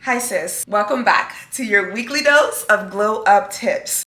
Hi sis, welcome back to your weekly dose of glow up tips.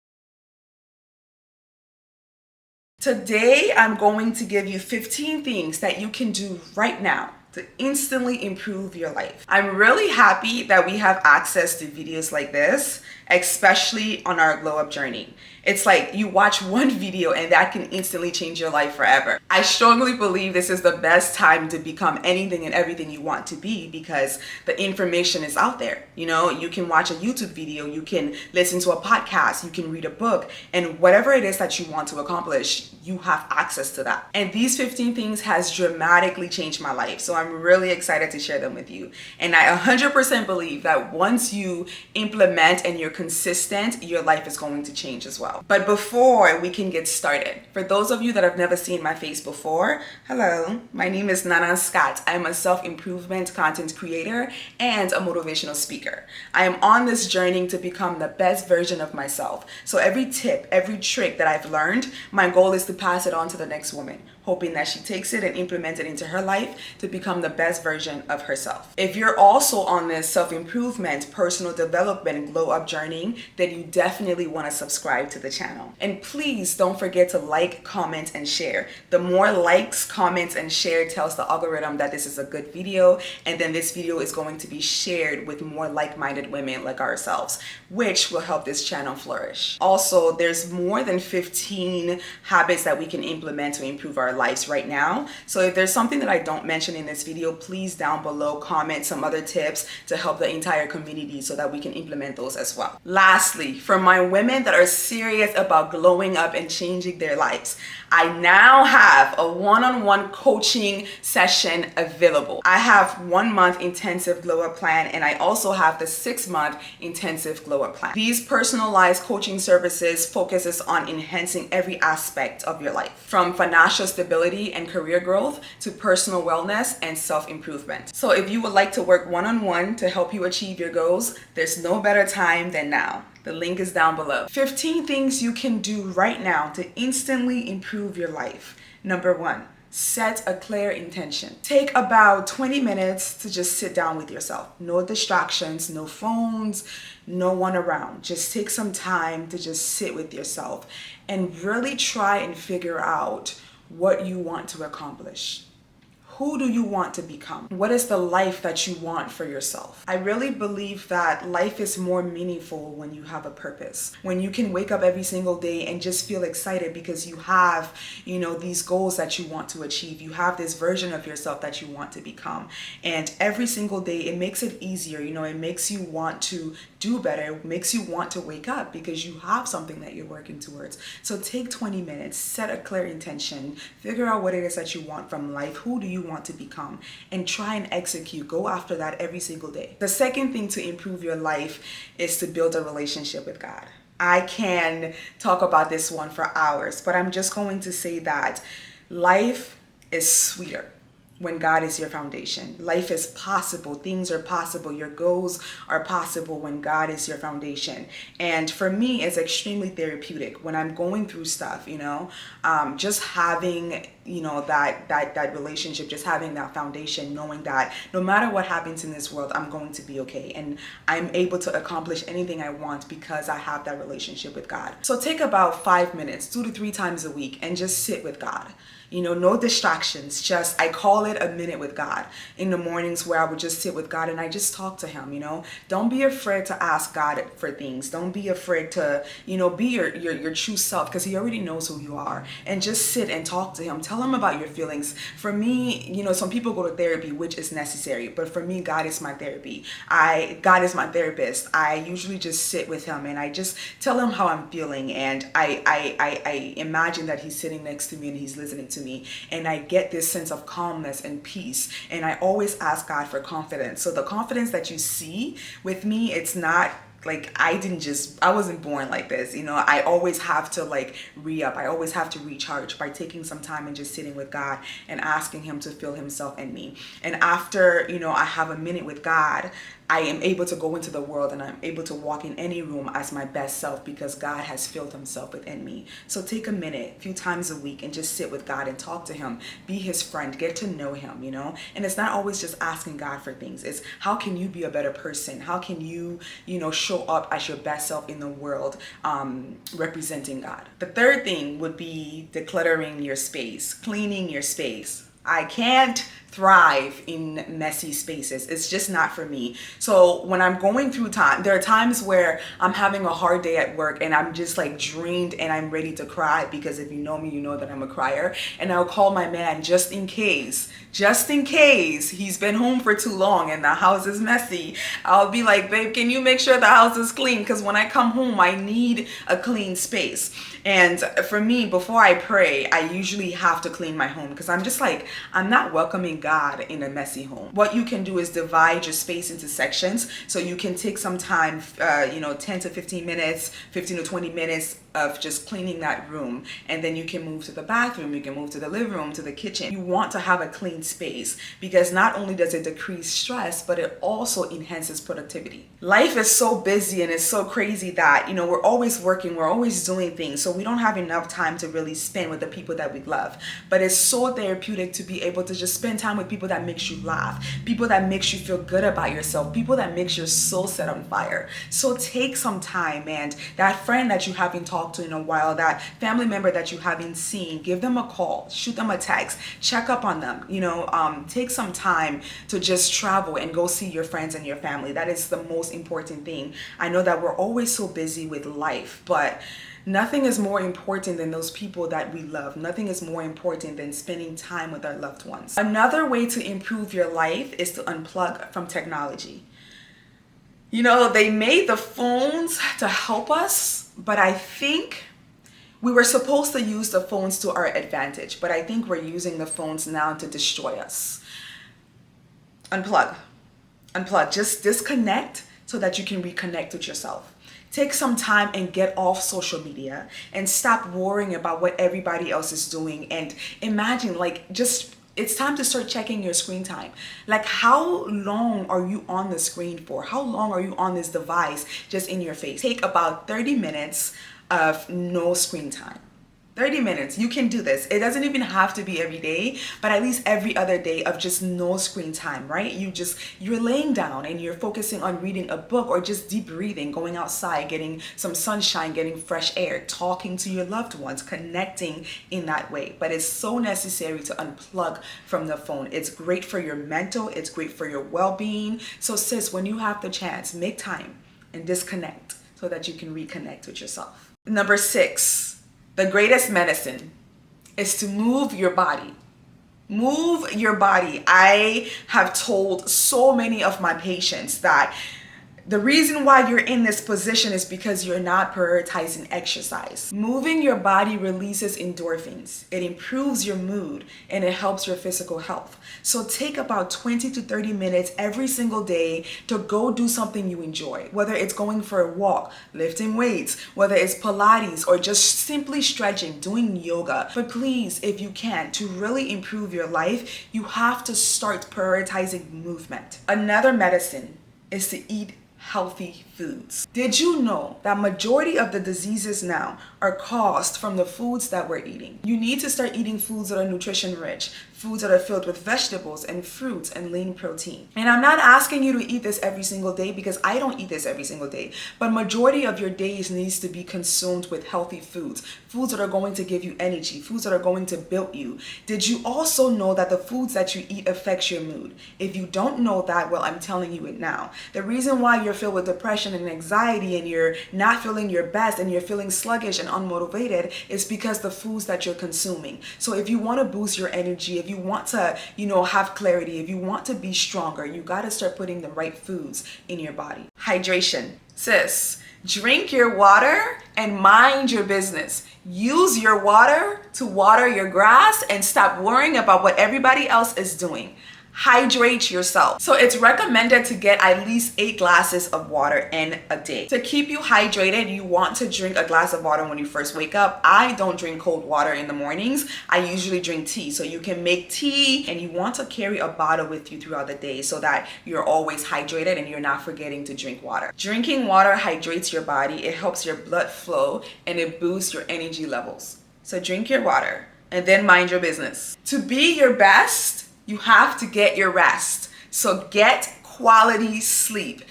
Today I'm going to give you 15 things that you can do right now to instantly improve your life. I'm really happy that we have access to videos like this, especially on our glow up journey. It's like you watch one video and that can instantly change your life forever. I strongly believe this is the best time to become anything and everything you want to be because the information is out there. You can watch a YouTube video, you can listen to a podcast, you can read a book, and whatever it is that you want to accomplish, you have access to that. And these 15 things has dramatically changed my life. So I'm really excited to share them with you. And I 100% believe that once you implement and you're consistent, your life is going to change as well. But before we can get started, for those of you that have never seen my face before, hello, my name is Nana Scott. I'm a self-improvement content creator and a motivational speaker. I am on this journey to become the best version of myself. So every tip, every trick that I've learned, my goal is to pass it on to the next woman, hoping that she takes it and implements it into her life to become the best version of herself. If you're also on this self-improvement, personal development, glow up journey, then you definitely want to subscribe to the channel. And please don't forget to like, comment, and share. The more likes, comments, and share tells the algorithm that this is a good video, and then this video is going to be shared with more like-minded women like ourselves, which will help this channel flourish. Also, there's more than 15 habits that we can implement to improve our lives right now. So if there's something that I don't mention in this video, please down below comment some other tips to help the entire community so that we can implement those as well. Lastly, for my women that are serious about glowing up and changing their lives, I now have a one-on-one coaching session available. I have 1 month intensive glow up plan, and I also have the 6-month intensive glow up plan. These personalized coaching services focuses on enhancing every aspect of your life, from financial stability and career growth to personal wellness and self-improvement. So if you would like to work one-on-one to help you achieve your goals, there's no better time than now. The link is down below. 15 things you can do right now to instantly improve your life. Number 1, set a clear intention. Take about 20 minutes to just sit down with yourself. No distractions, no phones, no one around. Just take some time to just sit with yourself and really try and figure out what you want to accomplish. Who do you want to become? What is the life that you want for yourself? I really believe that life is more meaningful when you have a purpose. When you can wake up every single day and just feel excited because you have, these goals that you want to achieve. You have this version of yourself that you want to become. And every single day, it makes it easier. It makes you want to do better. It makes you want to wake up because you have something that you're working towards. So take 20 minutes, set a clear intention, figure out what it is that you want from life. Who do you want to become, and try and execute. Go after that every single day. The second thing to improve your life is to build a relationship with God. I can talk about this one for hours, but I'm just going to say that life is sweeter when God is your foundation. Life is possible. Things are possible. Your goals are possible when God is your foundation. And for me, it's extremely therapeutic when I'm going through stuff, just having, that relationship, just having that foundation, knowing that no matter what happens in this world, I'm going to be okay. And I'm able to accomplish anything I want because I have that relationship with God. So take about 5 minutes, 2 to 3 times a week, and just sit with God. No distractions. Just, I call it a minute with God in the mornings where I would just sit with God and I just talk to him. Don't be afraid to ask God for things. Don't be afraid to, be your true self, because he already knows who you are, and just sit and talk to him. Tell him about your feelings. For me, some people go to therapy, which is necessary, but for me, God is my therapy. God is my therapist. I usually just sit with him and I just tell him how I'm feeling, and I imagine that he's sitting next to me and he's listening to me, and I get this sense of calmness and peace. And I always ask God for confidence. So the confidence that you see with me, it's not Like I wasn't born like this, you know. I always have to like re-up. I always have to recharge by taking some time and just sitting with God and asking him to fill himself in me. And after, you know, I have a minute with God, I am able to go into the world and I'm able to walk in any room as my best self because God has filled himself within me. So take a minute, a few times a week, and just sit with God and talk to him. Be his friend, get to know him, you know. And it's not always just asking God for things. It's how can you be a better person? How can you, you know, show up as your best self in the world, representing God. The third thing would be decluttering your space, cleaning your space. I can't thrive in messy spaces. It's just not for me. So when I'm going through time, there are times where I'm having a hard day at work and I'm just like drained and I'm ready to cry, because if you know me, you know that I'm a crier. And I'll call my man just in case he's been home for too long and the house is messy. I'll be like, babe, can you make sure the house is clean? Because when I come home, I need a clean space. And for me, before I pray, I usually have to clean my home because I'm just like, I'm not welcoming God in a messy home. What you can do is divide your space into sections. So you can take some time, 10 to 15 minutes, 15 to 20 minutes of just cleaning that room. And then you can move to the bathroom, you can move to the living room, to the kitchen. You want to have a clean space because not only does it decrease stress, but it also enhances productivity. Life is so busy and it's so crazy that, you know, we're always working, we're always doing things. So we don't have enough time to really spend with the people that we love. But it's so therapeutic to be able to just spend time with people that makes you laugh, people that makes you feel good about yourself, people that makes your soul set on fire. So take some time, and that friend that you haven't talked to in a while, that family member that you haven't seen, give them a call, shoot them a text, check up on them, take some time to just travel and go see your friends and your family. That is the most important thing. I know that we're always so busy with life, but nothing is more important than those people that we love. Nothing is more important than spending time with our loved ones. Another way to improve your life is to unplug from technology. You know, they made the phones to help us, but I think we were supposed to use the phones to our advantage, but I think we're using the phones now to destroy us. Unplug. Just disconnect so that you can reconnect with yourself. Take some time and get off social media and stop worrying about what everybody else is doing. And imagine, it's time to start checking your screen time. Like, how long are you on the screen for? How long are you on this device just in your face? Take about 30 minutes of no screen time. 30 minutes, you can do this. It doesn't even have to be every day, but at least every other day of just no screen time, right? You're laying down and you're focusing on reading a book or just deep breathing, going outside, getting some sunshine, getting fresh air, talking to your loved ones, connecting in that way. But it's so necessary to unplug from the phone. It's great for your mental, it's great for your well-being. So sis, when you have the chance, make time and disconnect so that you can reconnect with yourself. Number 6. The greatest medicine is to move your body. Move your body. I have told so many of my patients that the reason why you're in this position is because you're not prioritizing exercise. Moving your body releases endorphins. It improves your mood and it helps your physical health. So take about 20 to 30 minutes every single day to go do something you enjoy. Whether it's going for a walk, lifting weights, whether it's Pilates or just simply stretching, doing yoga. But please, if you can, to really improve your life, you have to start prioritizing movement. Another medicine is to eat healthy foods. Did you know that majority of the diseases now are caused from the foods that we're eating? You need to start eating foods that are nutrition rich, foods that are filled with vegetables and fruits and lean protein. And I'm not asking you to eat this every single day because I don't eat this every single day, but majority of your days needs to be consumed with healthy foods, foods that are going to give you energy, foods that are going to build you. Did you also know that the foods that you eat affects your mood? If you don't know that, well, I'm telling you it now. The reason why you're filled with depression and anxiety and you're not feeling your best and you're feeling sluggish and unmotivated is because the foods that you're consuming. So if you want to boost your energy, if you want to, have clarity, if you want to be stronger, you got to start putting the right foods in your body. Hydration. Sis, drink your water and mind your business. Use your water to water your grass and stop worrying about what everybody else is doing. Hydrate yourself. So it's recommended to get at least 8 glasses of water in a day. To keep you hydrated, you want to drink a glass of water when you first wake up. I don't drink cold water in the mornings. I usually drink tea. So you can make tea, and you want to carry a bottle with you throughout the day so that you're always hydrated and you're not forgetting to drink water. Drinking water hydrates your body. It helps your blood flow and it boosts your energy levels. So drink your water and then mind your business. To be your best, you have to get your rest. So get quality sleep.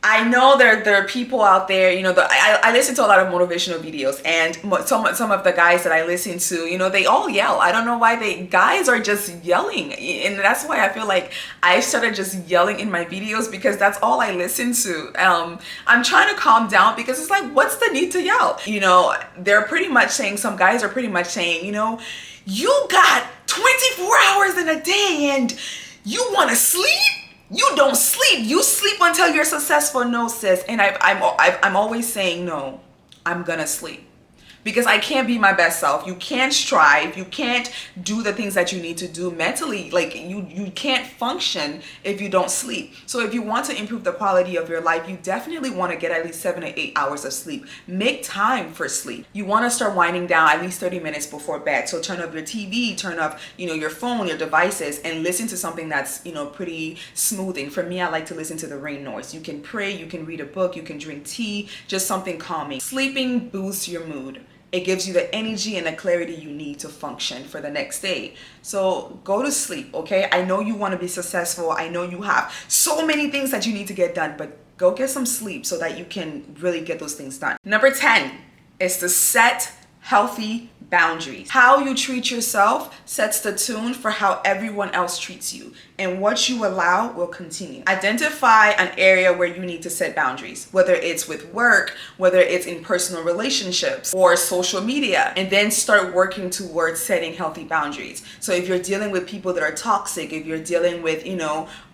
I know there are people out there, I listen to a lot of motivational videos, and some of the guys that I listen to, they all yell. I don't know why guys are just yelling. And that's why I feel like I started just yelling in my videos, because that's all I listen to. I'm trying to calm down, because it's like, what's the need to yell? They're pretty much saying, some guys are pretty much saying, you got 24 hours in a day and you want to sleep? You don't sleep. You sleep until you're successful. No, sis. And I'm always saying, no, I'm gonna sleep. Because I can't be my best self. You can't strive. You can't do the things that you need to do mentally. Like you can't function if you don't sleep. So if you want to improve the quality of your life, you definitely want to get at least 7 to 8 hours of sleep. Make time for sleep. You want to start winding down at least 30 minutes before bed. So turn off your TV, turn off, your phone, your devices, and listen to something that's, pretty smoothing. For me, I like to listen to the rain noise. You can pray, you can read a book, you can drink tea, just something calming. Sleeping boosts your mood. It gives you the energy and the clarity you need to function for the next day. So go to sleep, okay? I know you want to be successful. I know you have so many things that you need to get done, but go get some sleep so that you can really get those things done. Number 10 is to set healthy boundaries. How you treat yourself sets the tune for how everyone else treats you, and what you allow will continue. Identify an area where you need to set boundaries, whether it's with work, whether it's in personal relationships or social media, and then start working towards setting healthy boundaries. So if you're dealing with people that are toxic, if you're dealing with,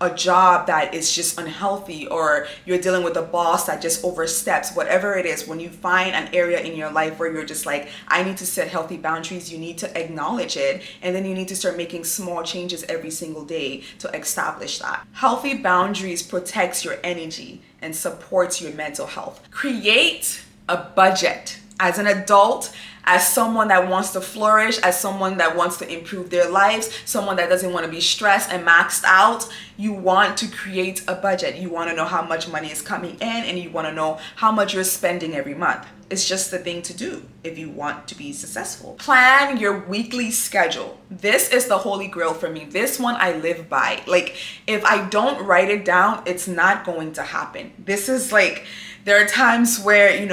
a job that is just unhealthy, or you're dealing with a boss that just oversteps, whatever it is, when you find an area in your life where you're just like, I need to set healthy boundaries, you need to acknowledge it, and then you need to start making small changes every single day to establish that. Healthy boundaries protects your energy and supports your mental health. Create a budget. As an adult, as someone that wants to flourish, as someone that wants to improve their lives, someone that doesn't want to be stressed and maxed out, you want to create a budget. You want to know how much money is coming in, and you want to know how much you're spending every month. It's just the thing to do if you want to be successful. Plan your weekly schedule. This is the holy grail for me. This one I live by. Like, if I don't write it down, it's not going to happen. This is like, there are times where,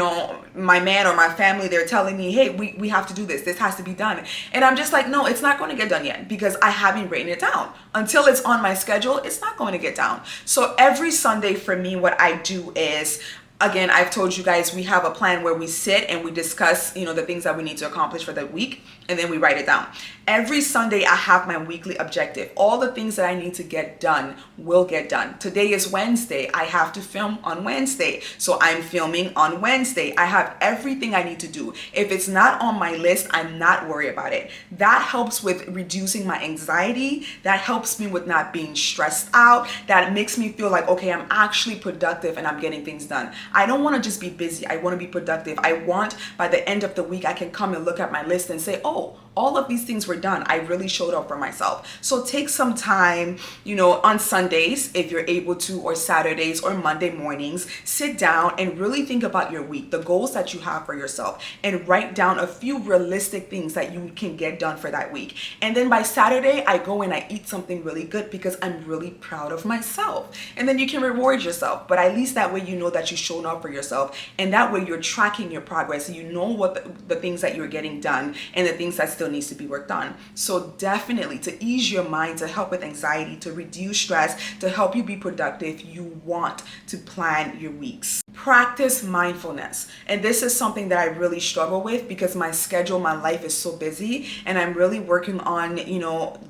my man or my family, they're telling me, hey, we have to do this. This has to be done. And I'm just like, no, it's not going to get done yet, because I haven't written it down. Until it's on my schedule, it's not going to get down. So every Sunday for me, what I do is, again, I've told you guys, we have a plan where we sit and we discuss, the things that we need to accomplish for the week, and then we write it down. Every Sunday, I have my weekly objective. All the things that I need to get done will get done. Today is Wednesday. I have to film on Wednesday. So I'm filming on Wednesday. I have everything I need to do. If it's not on my list, I'm not worried about it. That helps with reducing my anxiety. That helps me with not being stressed out. That makes me feel like, okay, I'm actually productive and I'm getting things done. I don't want to just be busy. I want to be productive. I want, by the end of the week, I can come and look at my list and say, oh, all of these things were done. I really showed up for myself. So take some time, on Sundays, if you're able to, or Saturdays or Monday mornings, sit down and really think about your week, the goals that you have for yourself, and write down a few realistic things that you can get done for that week. And then by Saturday, I go and I eat something really good because I'm really proud of myself. And then you can reward yourself. But at least that way you know that you showed up for yourself. And that way you're tracking your progress. You know what the things that you're getting done and the things that still needs to be worked on. So definitely, to ease your mind, to help with anxiety, to reduce stress, to help you be productive, you want to plan your weeks. Practice mindfulness. And this is something that I really struggle with because my schedule, my life is so busy, and I'm really working on,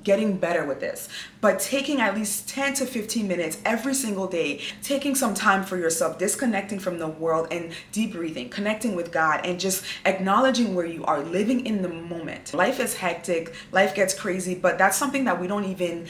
getting better with this. But taking at least 10 to 15 minutes every single day, taking some time for yourself, disconnecting from the world and deep breathing, connecting with God, and just acknowledging where you are, living in the moment. Life is hectic, life gets crazy, but that's something that we don't even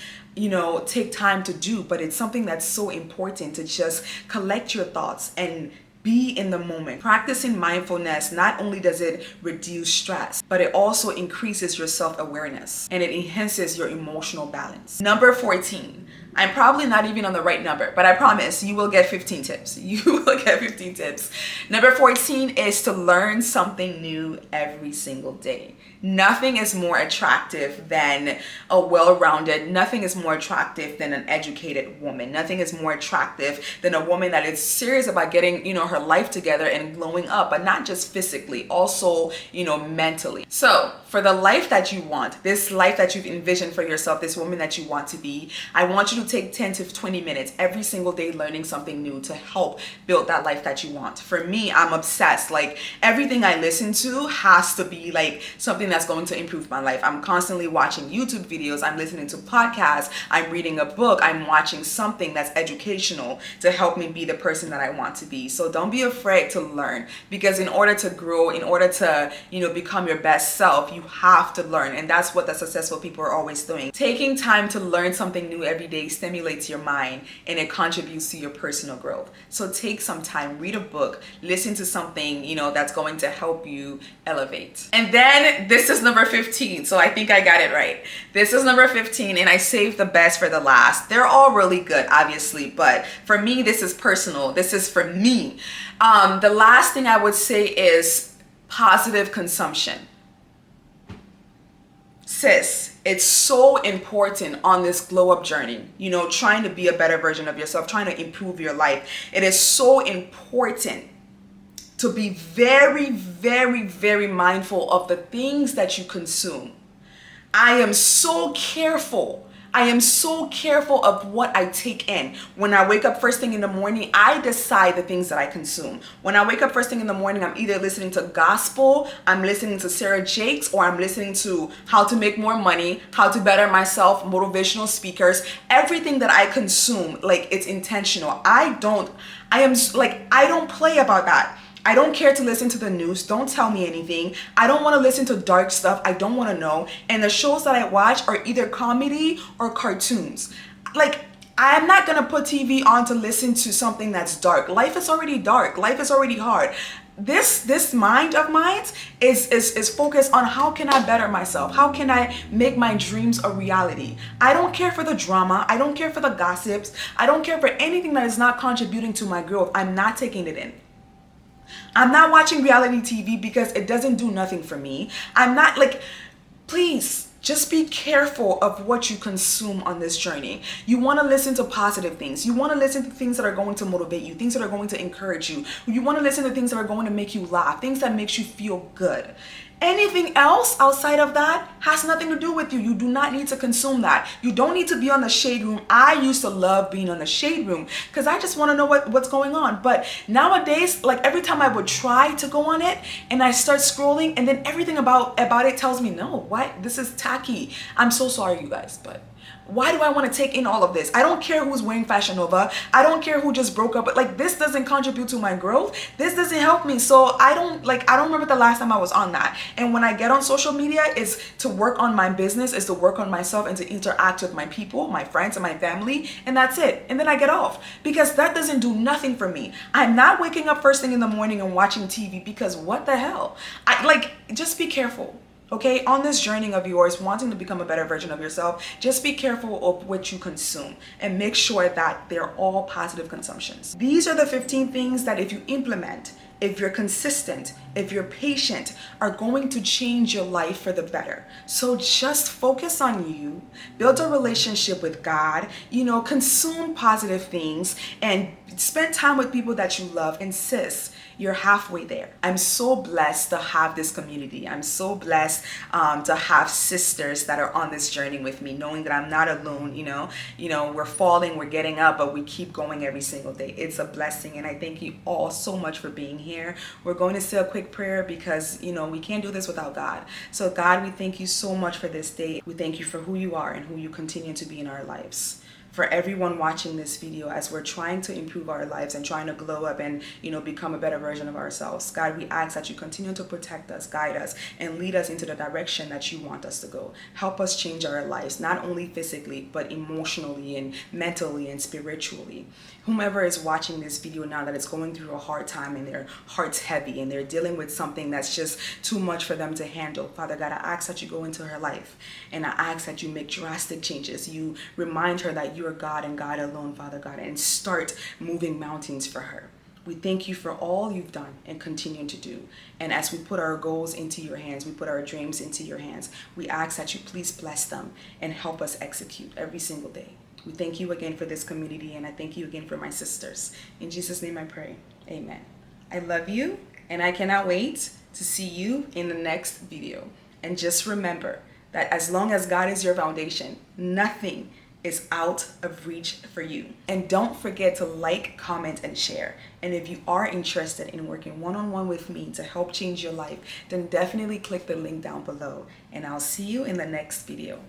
take time to do, but it's something that's so important to just collect your thoughts and be in the moment. Practicing mindfulness, not only does it reduce stress, but it also increases your self-awareness and it enhances your emotional balance. Number 14. I'm probably not even on the right number, but I promise you will get 15 tips. You will get 15 tips. Number 14 is to learn something new every single day. Nothing is more attractive than a well-rounded, nothing is more attractive than an educated woman. Nothing is more attractive than a woman that is serious about getting, her life together and glowing up, but not just physically, also, mentally. So for the life that you want, this life that you've envisioned for yourself, this woman that you want to be, I want you to take 10 to 20 minutes every single day learning something new to help build that life that you want. For me, I'm obsessed. Like everything I listen to has to be like something that's going to improve my life. I'm constantly watching YouTube videos, I'm listening to podcasts, I'm reading a book, I'm watching something that's educational to help me be the person that I want to be. So don't be afraid to learn, because in order to grow, in order to, become your best self, you have to learn. And that's what the successful people are always doing. Taking time to learn something new every day stimulates your mind and it contributes to your personal growth. So take some time, read a book, listen to something, that's going to help you elevate. And then this is number 15. So I think I got it right. This is number 15 and I saved the best for the last. They're all really good, obviously, but for me, this is personal. This is for me. The last thing I would say is positive consumption. Sis, it's so important on this glow up journey, trying to be a better version of yourself, trying to improve your life. It is so important to be very, very, very mindful of the things that you consume. I am so careful. I am so careful of what I take in. When I wake up first thing in the morning, I decide the things that I consume. When I wake up first thing in the morning, I'm either listening to gospel, I'm listening to Sarah Jakes, or I'm listening to how to make more money, how to better myself, motivational speakers. Everything that I consume, like, it's intentional. I don't play about that. I don't care to listen to the news. Don't tell me anything. I don't want to listen to dark stuff. I don't want to know. And the shows that I watch are either comedy or cartoons. Like, I'm not going to put TV on to listen to something that's dark. Life is already dark. Life is already hard. This mind of mine is focused on how can I better myself? How can I make my dreams a reality? I don't care for the drama. I don't care for the gossips. I don't care for anything that is not contributing to my growth. I'm not taking it in. I'm not watching reality TV because it doesn't do nothing for me. I'm not please just be careful of what you consume on this journey. You want to listen to positive things. You want to listen to things that are going to motivate you, things that are going to encourage you. You want to listen to things that are going to make you laugh, things that makes you feel good. Anything else outside of that has nothing to do with you. You do not need to consume that. You don't need to be on the shade room. I used to love being on the shade room because I just want to know what's going on. But nowadays, every time I would try to go on it and I start scrolling and then everything about it tells me, no, what? This is tacky. I'm so sorry, you guys, but why do I want to take in all of this? I don't care who's wearing Fashion Nova. I don't care who just broke up. But this doesn't contribute to my growth. This doesn't help me. So I don't remember the last time I was on that. And when I get on social media, is to work on my business, is to work on myself and to interact with my people, my friends and my family. And that's it. And then I get off because that doesn't do nothing for me. I'm not waking up first thing in the morning and watching TV because what the hell? Just be careful. Okay, on this journey of yours, wanting to become a better version of yourself, just be careful of what you consume and make sure that they're all positive consumptions. These are the 15 things that if you implement, if you're consistent, if you're patient, are going to change your life for the better. So just focus on you, build a relationship with God, consume positive things and spend time with people that you love. Insist. You're halfway there. I'm so blessed to have this community. I'm so blessed to have sisters that are on this journey with me, knowing that I'm not alone. We're falling, we're getting up, but we keep going every single day. It's a blessing, and I thank you all so much for being here. We're going to say a quick prayer because we can't do this without God. So God, we thank you so much for this day. We thank you for who you are and who you continue to be in our lives. for everyone watching this video, as we're trying to improve our lives and trying to glow up and, become a better version of ourselves. God, we ask that you continue to protect us, guide us, and lead us into the direction that you want us to go. Help us change our lives, not only physically, but emotionally and mentally and spiritually. Whomever is watching this video now that is going through a hard time and their heart's heavy and they're dealing with something that's just too much for them to handle, Father God, I ask that you go into her life, and I ask that you make drastic changes. You remind her that you are God and God alone, Father God, and start moving mountains for her. We thank you for all you've done and continue to do. And as we put our goals into your hands, we put our dreams into your hands, we ask that you please bless them and help us execute every single day. We thank you again for this community, and I thank you again for my sisters. In Jesus' name I pray. Amen. I love you, and I cannot wait to see you in the next video. And just remember that as long as God is your foundation, nothing is out of reach for you. And don't forget to like, comment, and share. And if you are interested in working one-on-one with me to help change your life, then definitely click the link down below. And I'll see you in the next video.